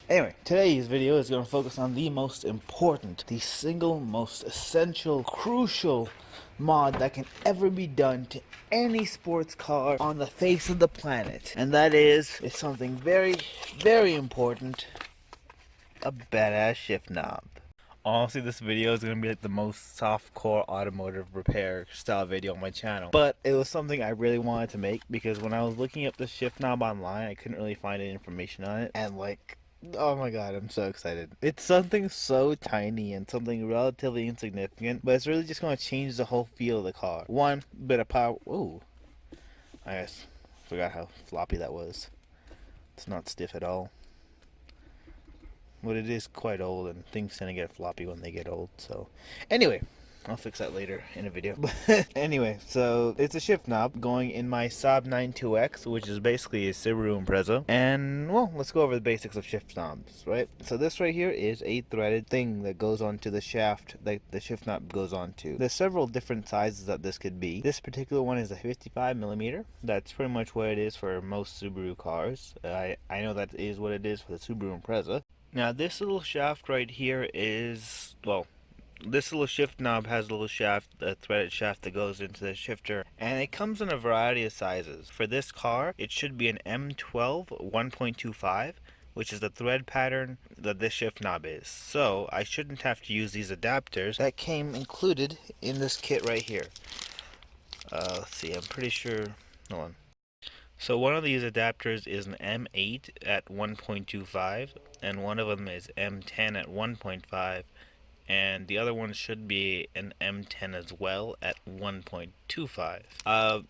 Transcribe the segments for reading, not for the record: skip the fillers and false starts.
Anyway, today's video is going to focus on the most important, the single most essential, crucial mod that can ever be done to any sports car on the face of the planet. And that is something very, very important, a badass shift knob. Honestly, this video is going to be like the most soft-core automotive repair style video on my channel. But it was something I really wanted to make because when I was looking up the shift knob online, I couldn't really find any information on it. And oh my god, I'm so excited. It's something so tiny and something relatively insignificant, but it's really just going to change the whole feel of the car. One bit of power. Ooh. I just forgot how floppy that was. It's not stiff at all. But it is quite old, and things tend to get floppy when they get old, so. Anyway, I'll fix that later in a video. Anyway, so it's a shift knob going in my Saab 92X, which is basically a Subaru Impreza. And, well, let's go over the basics of shift knobs, right? So this right here is a threaded thing that goes onto the shaft that the shift knob goes onto. There's several different sizes that this could be. This particular one is a 55mm. That's pretty much what it is for most Subaru cars. I know that is what it is for the Subaru Impreza. Now this little shaft right here is, well, this little shift knob has a little shaft, a threaded shaft that goes into the shifter, and it comes in a variety of sizes. For this car, it should be an M12 1.25, which is the thread pattern that this shift knob is. So I shouldn't have to use these adapters that came included in this kit right here. Let's see, I'm pretty sure, hold on. So one of these adapters is an M8 at 1.25, and one of them is M10 at 1.5, and the other one should be an M10 as well at 1.25.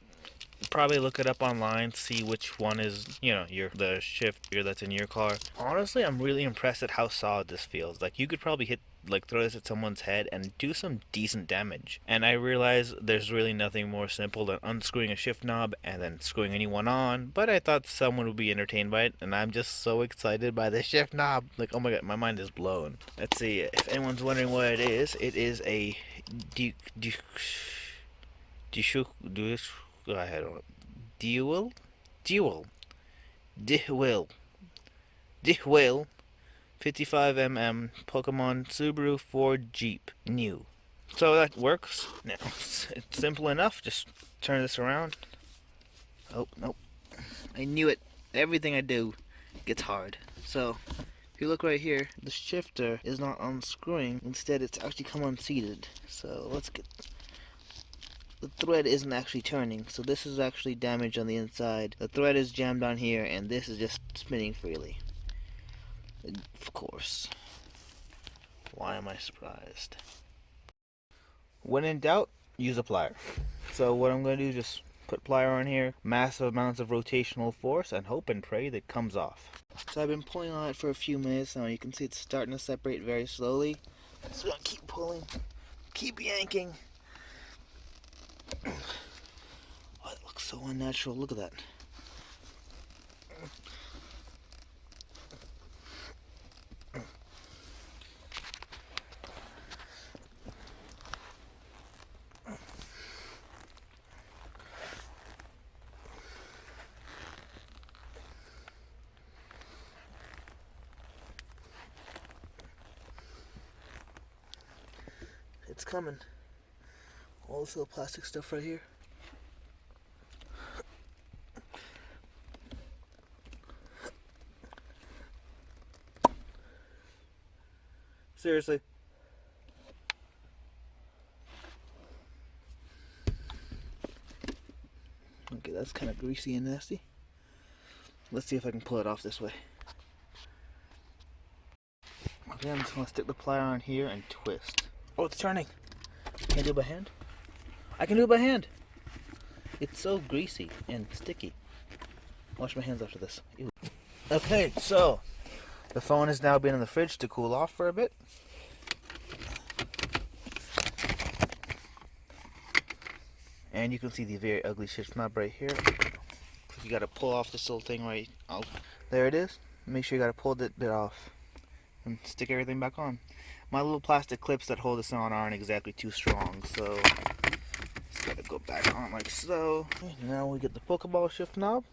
Probably look it up online, see which one is, the shifter that's in your car. Honestly, I'm really impressed at how solid this feels. Like, you could probably throw this at someone's head and do some decent damage. And I realize there's really nothing more simple than unscrewing a shift knob and then screwing anyone on, but I thought someone would be entertained by it, and I'm just so excited by this shift knob. Like, oh my god, my mind is blown. Let's see, if anyone's wondering what it is a go ahead. Dual 55mm Pokemon Subaru Ford Jeep new. So that works. Now it's simple enough. Just turn this around. Oh nope! I knew it. Everything I do gets hard. So if you look right here, the shifter is not unscrewing. Instead, it's actually come unseated. So let's get. The thread isn't actually turning, so this is actually damage on the inside. The thread is jammed on here, and this is just spinning freely. Of course. Why am I surprised? When in doubt, use a plier. So what I'm going to do is just put plier on here, massive amounts of rotational force, and hope and pray that it comes off. So I've been pulling on it for a few minutes now. You can see it's starting to separate very slowly. So I'm going to keep pulling, keep yanking. Oh, it looks so unnatural. Look at that. It's coming. All this little plastic stuff right here. Seriously. Okay, that's kind of greasy and nasty. Let's see if I can pull it off this way. Okay, I'm just going to stick the plier on here and twist. Oh, it's turning. Can I do it by hand? I can do it by hand. It's so greasy and sticky. Wash my hands after this. Ew. Okay, so the phone has now been in the fridge to cool off for a bit. And you can see the very ugly shift knob right here. You gotta pull off this little thing right out. There it is. Make sure you gotta pull that bit off and stick everything back on. My little plastic clips that hold this on aren't exactly too strong, so just gotta go back on like so. Okay, now we get the Pokéball shift knob.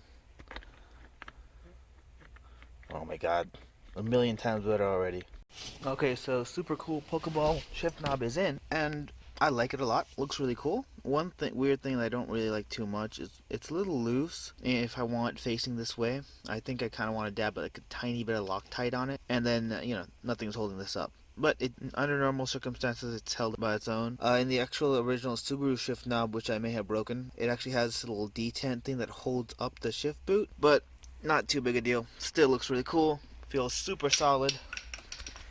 Oh my god. a million times better already. Okay, so super cool Pokeball shift knob is in, and I like it a lot. Looks really cool. One weird thing that I don't really like too much is it's a little loose. If I want facing this way, I think I kind of want to dab like a tiny bit of Loctite on it, and then nothing's holding this up. But under normal circumstances, it's held by its own. In the actual original Subaru shift knob, which I may have broken, it actually has this little detent thing that holds up the shift boot, but not too big a deal. Still looks really cool. Feels super solid.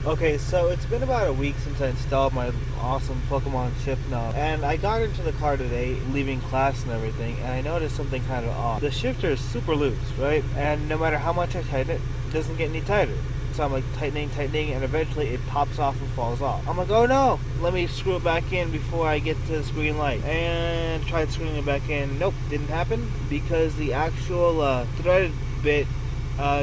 Okay, so it's been about a week since I installed my awesome Pokemon shift knob, and I got into the car today, leaving class and everything, and I noticed something kind of off. The shifter is super loose, right? And no matter how much I tighten it, it doesn't get any tighter. So I'm like tightening, and eventually it pops off and falls off. I'm like, oh no, let me screw it back in before I get to this green light. And tried screwing it back in. Nope, didn't happen because the actual threaded bit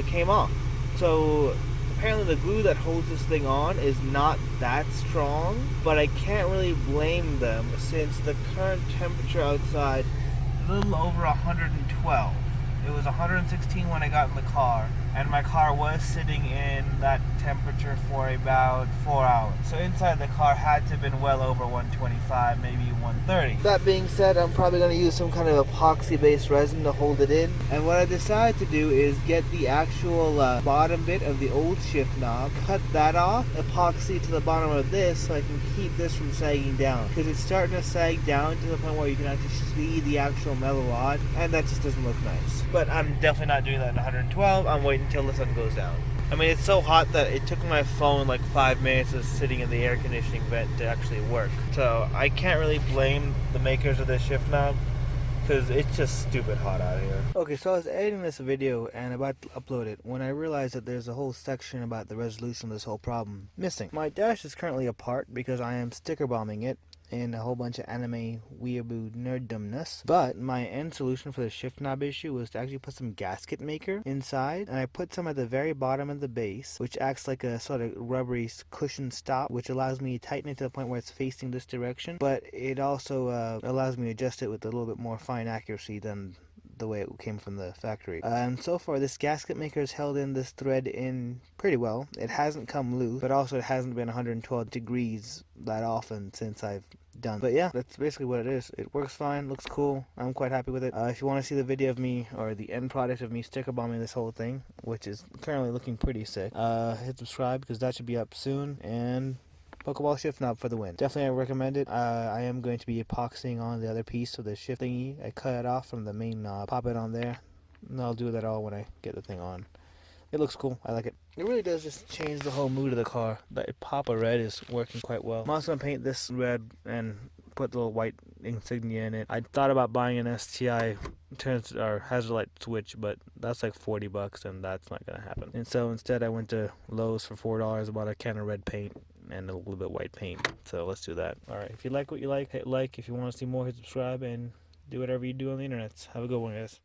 came off. So apparently the glue that holds this thing on is not that strong, but I can't really blame them since the current temperature outside is a little over 112. It was 116 when I got in the car, and my car was sitting in that temperature for about 4 hours. So inside the car had to have been well over 125, maybe 130. That being said, I'm probably going to use some kind of epoxy-based resin to hold it in. And what I decided to do is get the actual bottom bit of the old shift knob, cut that off, epoxy to the bottom of this so I can keep this from sagging down. Because it's starting to sag down to the point where you can actually see the actual metal rod, and that just doesn't look nice. But I'm definitely not doing that in 112. I'm waiting until the sun goes down. I mean, it's so hot that it took my phone like 5 minutes of sitting in the air conditioning vent to actually work. So I can't really blame the makers of this shift knob because it's just stupid hot out here. Okay, so I was editing this video and about to upload it when I realized that there's a whole section about the resolution of this whole problem missing. My dash is currently apart because I am sticker bombing it in a whole bunch of anime weeaboo nerddomness. But my end solution for the shift knob issue was to actually put some gasket maker inside, and I put some at the very bottom of the base, which acts like a sort of rubbery cushion stop, which allows me to tighten it to the point where it's facing this direction, but it also allows me to adjust it with a little bit more fine accuracy than the way it came from the factory. And so far this gasket maker has held in this thread in pretty well. It hasn't come loose, but also it hasn't been 112 degrees that often since I've done. But yeah, that's basically what it is. It works fine, looks cool. I'm quite happy with it. If you want to see the video of me, or the end product of me sticker bombing this whole thing, which is currently looking pretty sick, hit subscribe because that should be up soon. And Pokeball shift knob for the win. Definitely I recommend it. I am going to be epoxying on the other piece of the shift thingy. I cut it off from the main knob, pop it on there, and I'll do that all when I get the thing on. It looks cool. I like it. It really does just change the whole mood of the car. That Papa red is working quite well. I'm also going to paint this red and put the little white insignia in it. I thought about buying an STI hazard light switch, but that's like $40 and that's not going to happen. And so instead I went to Lowe's for $4, bought a can of red paint and a little bit of white paint. So let's do that. Alright, if you like what you like, hit like. If you want to see more, hit subscribe and do whatever you do on the internet. Have a good one, guys.